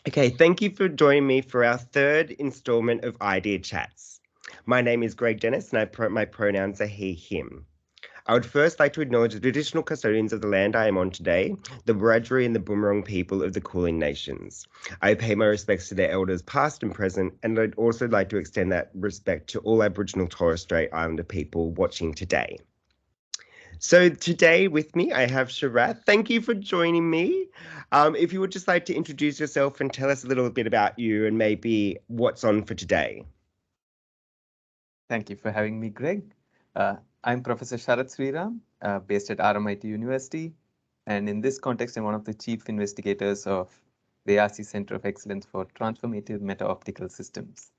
Okay, thank you for joining me for our third installment of Idea Chats. My name is Greg Dennis and my pronouns are he, him. I would first like to acknowledge the traditional custodians of the land I am on today, the Wiradjuri and the Boonwurrung people of the Kulin Nations. I pay my respects to their elders past and present, and I'd also like to extend that respect to all Aboriginal Torres Strait Islander people watching today. So today with me, I have Sharath. Thank you for joining me. If you would just like to introduce yourself and tell us a little bit about you and maybe what's on for today. Thank you for having me, Greg. I'm Professor Sharath Sriram, based at RMIT University. And in this context, I'm one of the chief investigators of the ARC Center of Excellence for Transformative Meta-Optical Systems.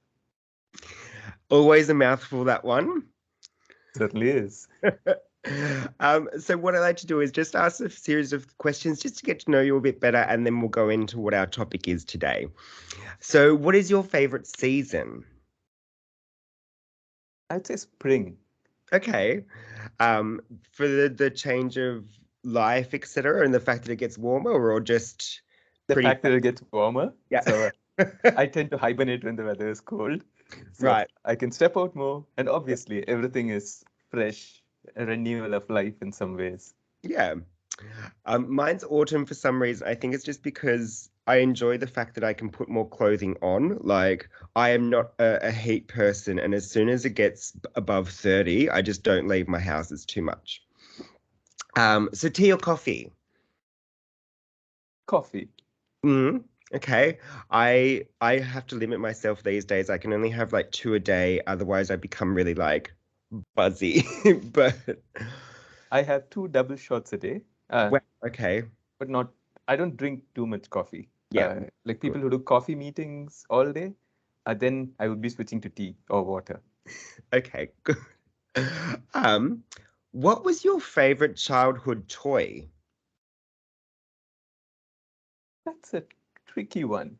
Always a mouthful, that one. Certainly is. So what I'd like to do is just ask a series of questions just to get to know you a bit better, and then we'll go into what our topic is today. So what is your favorite season? I'd say spring. Okay. For the change of life, etc., and the fact that it gets warmer, or just the fact that it gets warmer. Yeah. So I tend to hibernate when the weather is cold. So right. I can step out more, and obviously everything is fresh, a renewal of life in some ways. Yeah. Mine's autumn for some reason. I think it's just because I enjoy the fact that I can put more clothing on. Like, I am not a heat person, and as soon as it gets above 30, I just don't leave my house. It's too much. So tea or coffee? Coffee. Okay. I have to limit myself these days. I can only have like 2 a day, otherwise I become really like buzzy. But I have 2 double shots a day. well, okay. But I don't drink too much coffee. Yeah. Like people who do coffee meetings all day, then I would be switching to tea or water. Okay, good. What was your favorite childhood toy? That's a tricky one.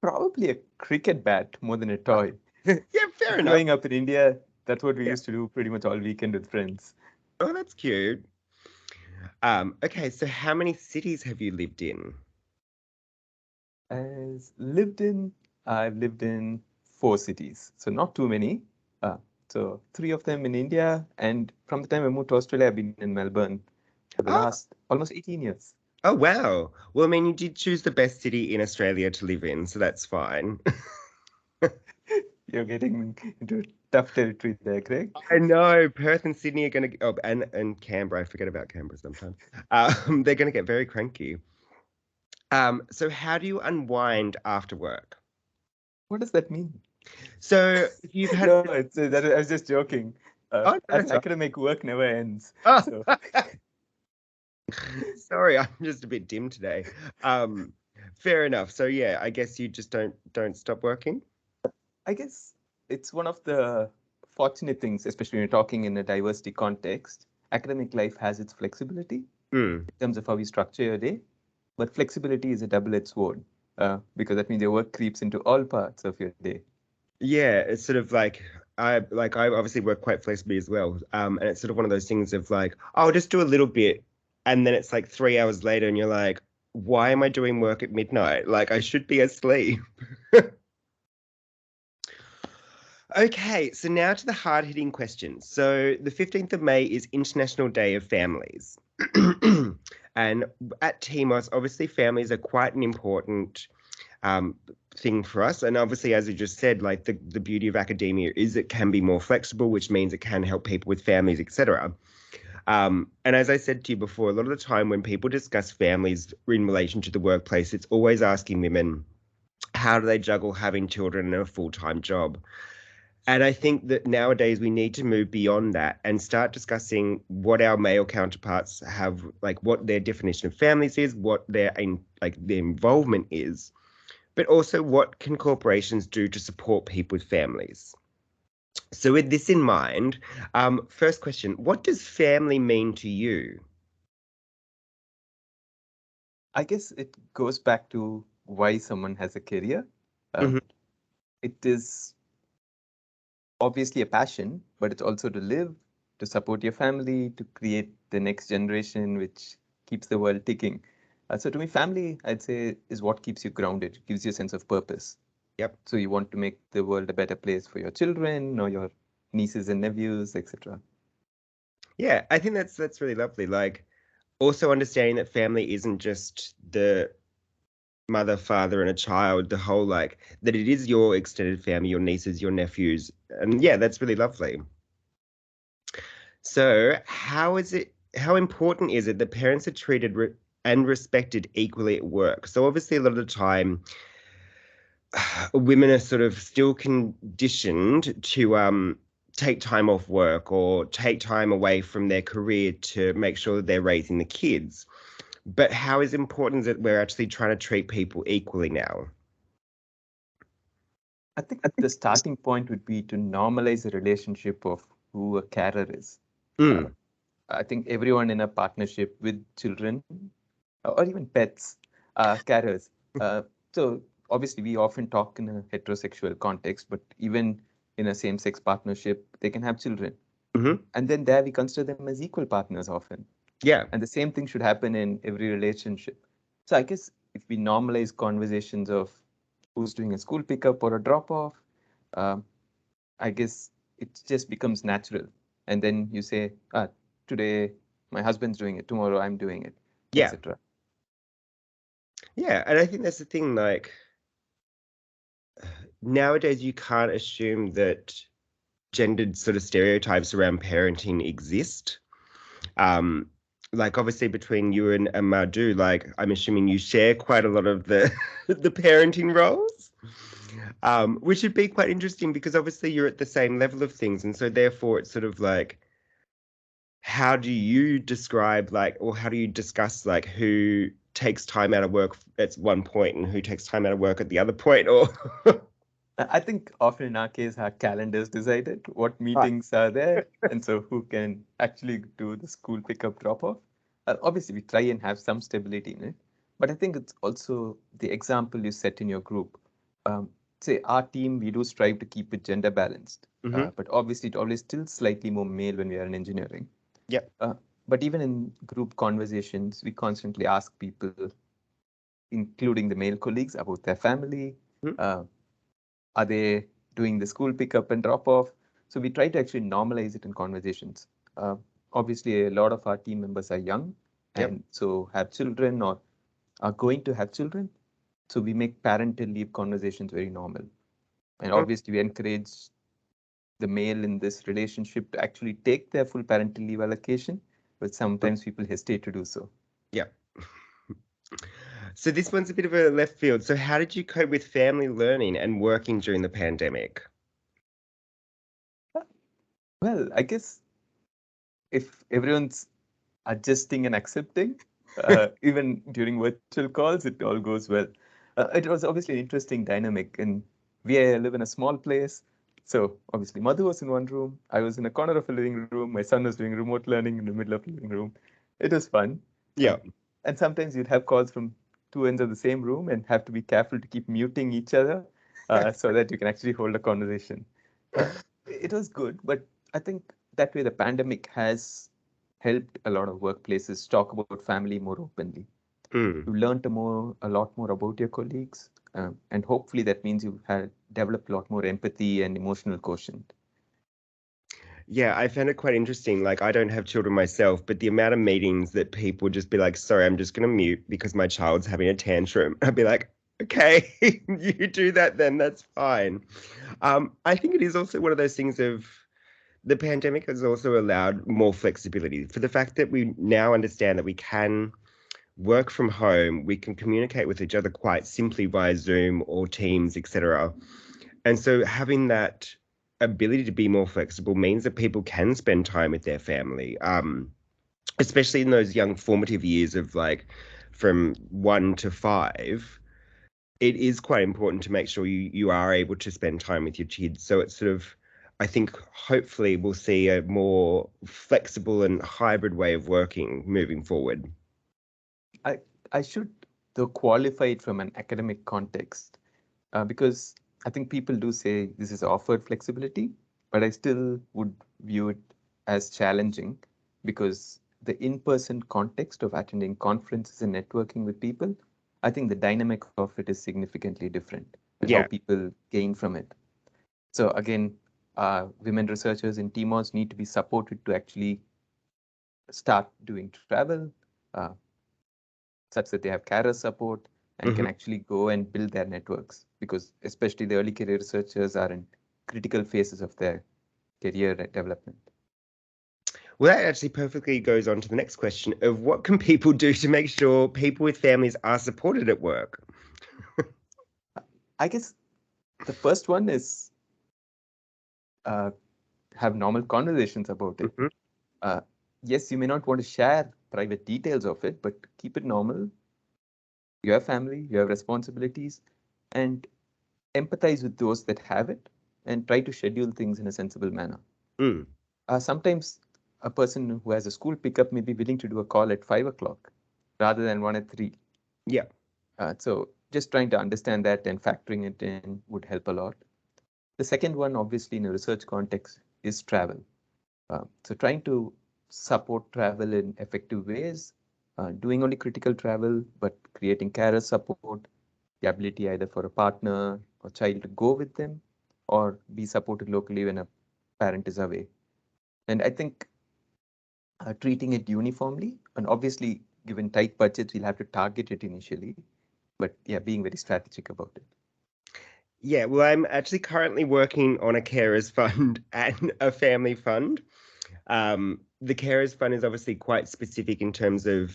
Probably a cricket bat more than a toy. Yeah, fair enough. Growing up in India, that's what we used to do pretty much all weekend with friends. Oh, that's cute. Okay, so how many cities have you lived in? I've lived in 4 cities, so not too many. So 3 of them in India, and from the time I moved to Australia, I've been in Melbourne for the last almost 18 years. Oh, wow. Well, I mean, you did choose the best city in Australia to live in, so that's fine. You're getting into tough territory there, Greg. I know Perth and Sydney are going to, oh, and Canberra. I forget about Canberra sometimes. They're going to get very cranky. So how do you unwind after work? What does that mean? So if you've had No, I was just joking. Oh, no, As academic work never ends. Oh. So. Sorry, I'm just a bit dim today. Fair enough. So yeah, I guess you just don't stop working. I guess it's one of the fortunate things, especially when you're talking in a diversity context. Academic life has its flexibility in terms of how you structure your day, but flexibility is a double-edged sword because that means your work creeps into all parts of your day. Yeah, it's sort of like I obviously work quite flexibly as well. And it's sort of one of those things of like, oh, I'll just do a little bit, and then it's like 3 hours later, and you're like, why am I doing work at midnight? Like I should be asleep. Okay, so now to the hard-hitting questions. So the 15th of May is International Day of Families. And at TMOS, obviously families are quite an important thing for us. And obviously, as you just said, like the beauty of academia is it can be more flexible, which means it can help people with families, etc. And as I said to you before, a lot of the time when people discuss families in relation to the workplace, it's always asking women, how do they juggle having children and a full-time job? And I think that nowadays we need to move beyond that and start discussing what our male counterparts have, like what their definition of families is, what their involvement is, but also what can corporations do to support people with families. So with this in mind, first question, what does family mean to you? I guess it goes back to why someone has a career. It is obviously a passion, but it's also to live, to support your family, to create the next generation, which keeps the world ticking. So to me, family, I'd say, is what keeps you grounded, gives you a sense of purpose. Yep. So you want to make the world a better place for your children or your nieces and nephews, etc. Yeah, I think that's really lovely. Like, also understanding that family isn't just the mother, father, and a child, the whole like that it is your extended family, your nieces, your nephews. And yeah, that's really lovely. So, how important is it that parents are treated and respected equally at work? So, obviously, a lot of the time, women are sort of still conditioned to take time off work or take time away from their career to make sure that they're raising the kids. But how is important that we're actually trying to treat people equally now? I think the starting point would be to normalize the relationship of who a carer is. I think everyone in a partnership with children or even pets are carers. So obviously, we often talk in a heterosexual context, but even in a same-sex partnership, they can have children. And then there we consider them as equal partners often. Yeah. And the same thing should happen in every relationship. So I guess if we normalize conversations of who's doing a school pickup or a drop-off, I guess it just becomes natural. And then you say, today my husband's doing it, tomorrow I'm doing it, Yeah. etc. Yeah, and I think that's the thing, like nowadays you can't assume that gendered sort of stereotypes around parenting exist. Like obviously between you and Madhu, like I'm assuming you share quite a lot of the the parenting roles. Which would be quite interesting because obviously you're at the same level of things, and so therefore it's sort of like how do you describe like or how do you discuss like who takes time out of work at one point and who takes time out of work at the other point or I think often in our case, our calendars decided what meetings are there, and so who can actually do the school pickup drop off. Obviously, we try and have some stability in it, but I think it's also the example you set in your group. Say our team, we do strive to keep it gender balanced, but obviously it always still slightly more male when we are in engineering. Yep. But even in group conversations, we constantly ask people, including the male colleagues, about their family. Are they doing the school pickup and drop off? So we try to actually normalize it in conversations. Obviously, a lot of our team members are young and so have children or are going to have children. So we make parental leave conversations very normal. And obviously, we encourage the male in this relationship to actually take their full parental leave allocation, but sometimes people hesitate to do so. Yeah. So this one's a bit of a left field. So how did you cope with family learning and working during the pandemic? Well, I guess if everyone's adjusting and accepting, even during virtual calls, it all goes well. It was obviously an interesting dynamic, and we live in a small place. So obviously, Madhu was in one room, I was in a corner of a living room, my son was doing remote learning in the middle of the living room. It was fun. Yeah. And sometimes you'd have calls from two ends of the same room and have to be careful to keep muting each other so that you can actually hold a conversation. It was good, but I think that way the pandemic has helped a lot of workplaces talk about family more openly. You learned a lot more about your colleagues, and hopefully that means you have developed a lot more empathy and emotional quotient. Yeah, I found it quite interesting. Like, I don't have children myself, but the amount of meetings that people would just be like, sorry, I'm just going to mute because my child's having a tantrum. I'd be like, okay, you do that then, that's fine. I think it is also one of those things of the pandemic has also allowed more flexibility for the fact that we now understand that we can work from home, we can communicate with each other quite simply via Zoom or Teams, etc. And so having that ability to be more flexible means that people can spend time with their family, especially in those young formative years of like from 1 to 5. It is quite important to make sure you are able to spend time with your kids. So it's sort of, I think, hopefully we'll see a more flexible and hybrid way of working moving forward. I should though qualify it from an academic context because I think people do say this is offered flexibility, but I still would view it as challenging because the in-person context of attending conferences and networking with people, I think the dynamic of it is significantly different and how people gain from it. So again, women researchers in TMOS need to be supported to actually start doing travel, such that they have carer support and can actually go and build their networks, because especially the early career researchers are in critical phases of their career development. Well, that actually perfectly goes on to the next question of what can people do to make sure people with families are supported at work? I guess the first one is have normal conversations about it. Yes, you may not want to share private details of it, but keep it normal. You have family, you have responsibilities, and empathize with those that have it and try to schedule things in a sensible manner. Sometimes a person who has a school pickup may be willing to do a call at 5 o'clock rather than 1 at 3. Yeah. So just trying to understand that and factoring it in would help a lot. The second one, obviously, in a research context, is travel. So trying to support travel in effective ways, doing only critical travel, but creating carer support, the ability either for a partner or child to go with them or be supported locally when a parent is away. And I think treating it uniformly, and obviously given tight budgets, we'll have to target it initially, but yeah, being very strategic about it. Yeah, well, I'm actually currently working on a carers fund and a family fund. The carers fund is obviously quite specific in terms of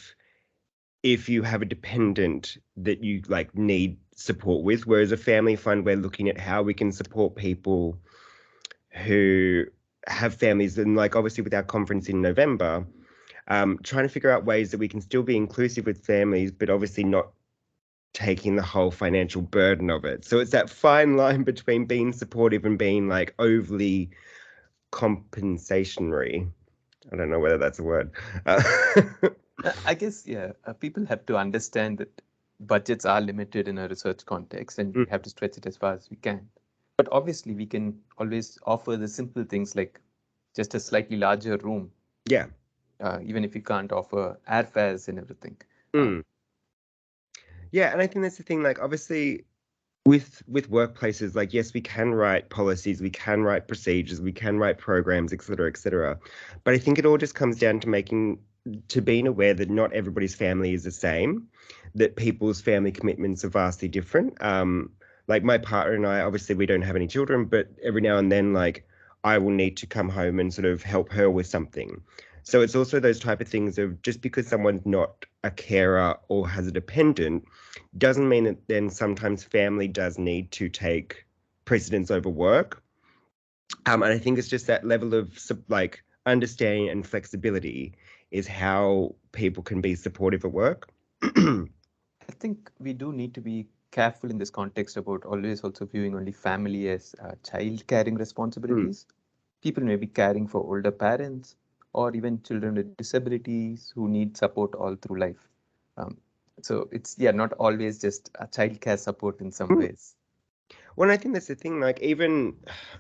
if you have a dependent that you like need support with, whereas a family fund, we're looking at how we can support people who have families. And like obviously with our conference in November, trying to figure out ways that we can still be inclusive with families, but obviously not taking the whole financial burden of it. So it's that fine line between being supportive and being like overly compensatory. I don't know whether that's a word. I guess, yeah, people have to understand that budgets are limited in a research context and we have to stretch it as far as we can. But obviously, we can always offer the simple things like just a slightly larger room. Yeah. Even if you can't offer airfares and everything. Yeah, and I think that's the thing, like obviously with workplaces, like yes, we can write policies, we can write procedures, we can write programs, et cetera, et cetera. But I think it all just comes down to being aware that not everybody's family is the same, that people's family commitments are vastly different. Like my partner and I, obviously we don't have any children, but every now and then, like I will need to come home and sort of help her with something. So it's also those type of things of just because someone's not a carer or has a dependent doesn't mean that then sometimes family does need to take precedence over work. And I think it's just that level of like understanding and flexibility is how people can be supportive at work. I think we do need to be careful in this context about always also viewing only family as child caring responsibilities. People may be caring for older parents or even children with disabilities who need support all through life. So it's, yeah, not always just a child care support in some ways. Well, I think that's the thing. Like, even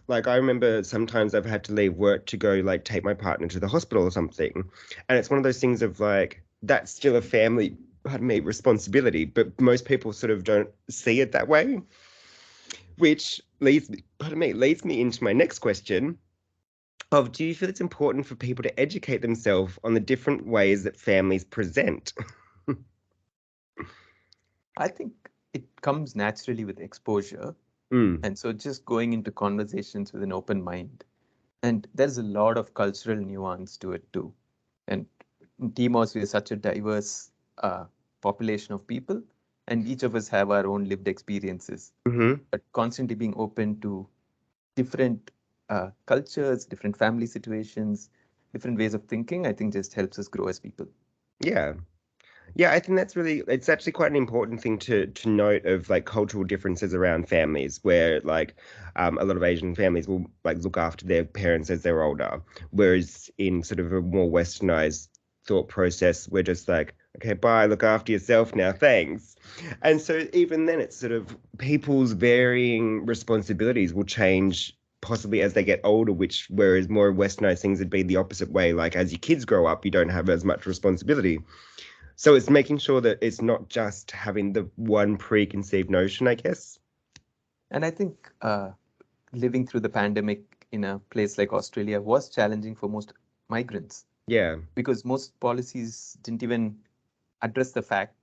like I remember sometimes I've had to leave work to go like take my partner to the hospital or something. And it's one of those things of like, that's still a family, pardon me, responsibility. But most people sort of don't see it that way, which leads me into my next question of do you feel it's important for people to educate themselves on the different ways that families present? I think it comes naturally with exposure. And so just going into conversations with an open mind. And there's a lot of cultural nuance to it too. And in TMOS, we're such a diverse population of people, and each of us have our own lived experiences. But constantly being open to different cultures, different family situations, different ways of thinking, I think just helps us grow as people. Yeah. Yeah, I think it's actually quite an important thing to note of like cultural differences around families where like a lot of Asian families will like look after their parents as they're older, whereas in sort of a more westernized thought process, we're just like, okay, bye, look after yourself now, thanks. And so even then it's sort of people's varying responsibilities will change possibly as they get older, whereas more westernized things would be the opposite way. Like as your kids grow up, you don't have as much responsibility. So it's making sure that it's not just having the one preconceived notion, I guess. And I think living through the pandemic in a place like Australia was challenging for most migrants. Yeah. Because most policies didn't even address the fact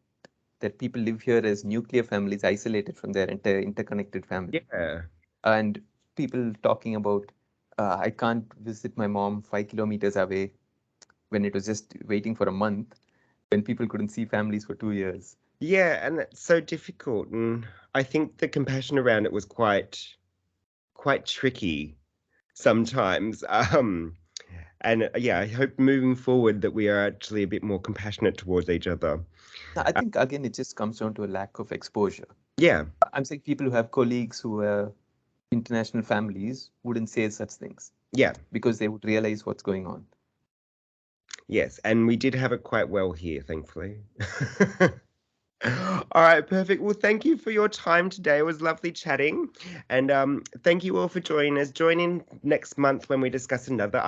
that people live here as nuclear families isolated from their interconnected family. Yeah. And people talking about, I can't visit my mom 5 kilometers away when it was just waiting for a month, when people couldn't see families for 2 years. Yeah, and it's so difficult. And I think the compassion around it was quite tricky sometimes. And yeah, I hope moving forward that we are actually a bit more compassionate towards each other. I think, again, it just comes down to a lack of exposure. Yeah. I'm saying people who have colleagues who are international families wouldn't say such things. Yeah. Because they would realize what's going on. Yes, and we did have it quite well here, thankfully. All right, perfect. Well, thank you for your time today. It was lovely chatting. And thank you all for joining us. Join in next month when we discuss another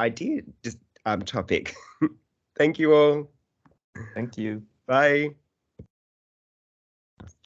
topic. Thank you all. Thank you. Bye.